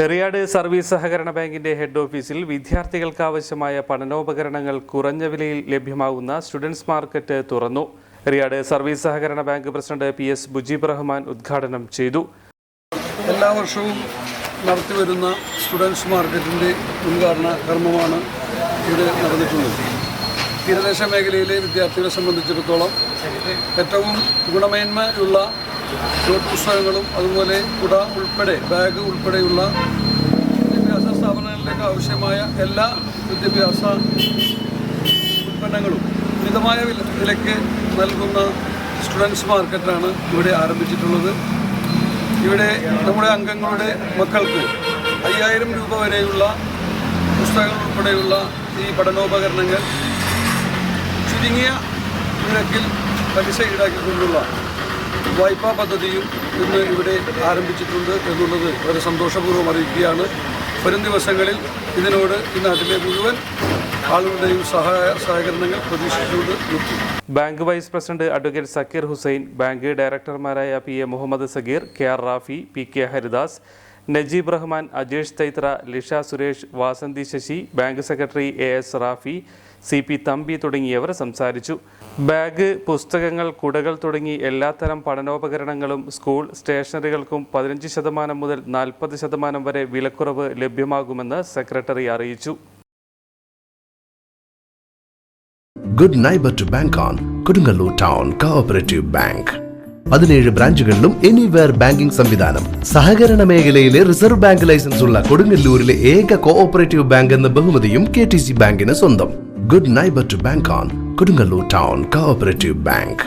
റിയാഡ് service സഹകരണ ബാങ്കിന്റെ head ഓഫീസിൽ വിദ്യാർത്ഥികൾക്ക് ആവശ്യമായ പഠനോപകരണങ്ങൾ കുറഞ്ഞ വിലയിൽ ലഭ്യമാകുന്ന സ്റ്റുഡൻസ് മാർക്കറ്റ് തുറന്നു. റിയാഡ് സർവീസ് സഹകരണ bank president PS Mujeeb Rahman ഉദ്ഘാടനം ചെയ്തു. എല്ലാ വർഷവും നടത്തിവരുന്ന സ്റ്റുഡൻസ് മാർക്കറ്റിന്റെ ഉദ്ഘാടന കർമ്മമാണ് ഇത് നടന്നിട്ടുള്ളത്. തീരദേശ മേഖലയിലെ വിദ്യാർത്ഥികളെ സംബന്ധിച്ചിടത്തോളം ഏറ്റവും ഗുണമേന്മയുള്ള നോട്ട് പുസ്തകങ്ങളും അതുപോലെ കുട ഉൾപ്പെടെ ബാഗ് ഉൾപ്പെടെയുള്ള വിദ്യാഭ്യാസ സ്ഥാപനങ്ങളിലേക്ക് ആവശ്യമായ എല്ലാ വിദ്യാഭ്യാസ ഉൽപ്പന്നങ്ങളും മിതമായ വിലയ്ക്ക് നൽകുന്ന സ്റ്റുഡൻസ് മാർക്കറ്റാണ് ഇവിടെ ആരംഭിച്ചിട്ടുള്ളത്. ഇവിടെ നമ്മുടെ അംഗങ്ങളുടെ മക്കൾക്ക് 5000 രൂപ വരെയുള്ള പുസ്തകങ്ങൾ ഉൾപ്പെടെയുള്ള ഈ പഠനോപകരണങ്ങൾ ചുരുങ്ങിയ നിരക്കിൽ പലിശ ഈടാക്കിക്കൊണ്ടുള്ള വായ്പാ പദ്ധതിയും ഇന്ന് ഇവിടെ ആരംഭിച്ചിട്ടുണ്ട് എന്നുള്ളത് വളരെ സന്തോഷപൂർവ്വം അറിയിക്കുകയാണ്. വരും ദിവസങ്ങളിൽ ഇതിനോട് ഈ നാട്ടിലെ മുഴുവൻ ആളുകളുടെയും സഹകരണങ്ങൾ പ്രതീക്ഷിച്ചുകൊണ്ട് നിർത്തി. Bank vice president advocate Zakir Hussain, bank ഡയറക്ടർമാരായ PA Muhammad Sagir, KR Rafi, PK Haridas, Najeeb Rahman, Ajesh Thaithra, Lisha Suresh, Vasanthi Sasi, bank secretary AS Rafi, CP Thampi തുടങ്ങിയവർ സംസാരിച്ചു. ബാഗ്, പുസ്തകങ്ങൾ, കുടകൾ തുടങ്ങി എല്ലാത്തരം പഠനോപകരണങ്ങളും സ്കൂൾ സ്റ്റേഷനറികൾക്കും 15% മുതൽ 40% വരെ വിലക്കുറവ് ലഭ്യമാകുമെന്ന് സെക്രട്ടറി അറിയിച്ചു. Good neighbour to bank on Kodungallur town cooperative bank. 17 ബ്രാഞ്ചുകളിലും എനിവെയർ ബാങ്കിംഗ് സംവിധാനം. സഹകരണ മേഖലയിലെ റിസർവ് ബാങ്ക് ലൈസൻസ് ഉള്ള കൊടുങ്ങല്ലൂരിലെ ഏക കോഓപ്പറേറ്റീവ് ബാങ്ക് എന്ന ബഹുമതിയും KTC ബാങ്കിന് സ്വന്തം. Good neighbor to bank on, Kodungalur Town Cooperative Bank.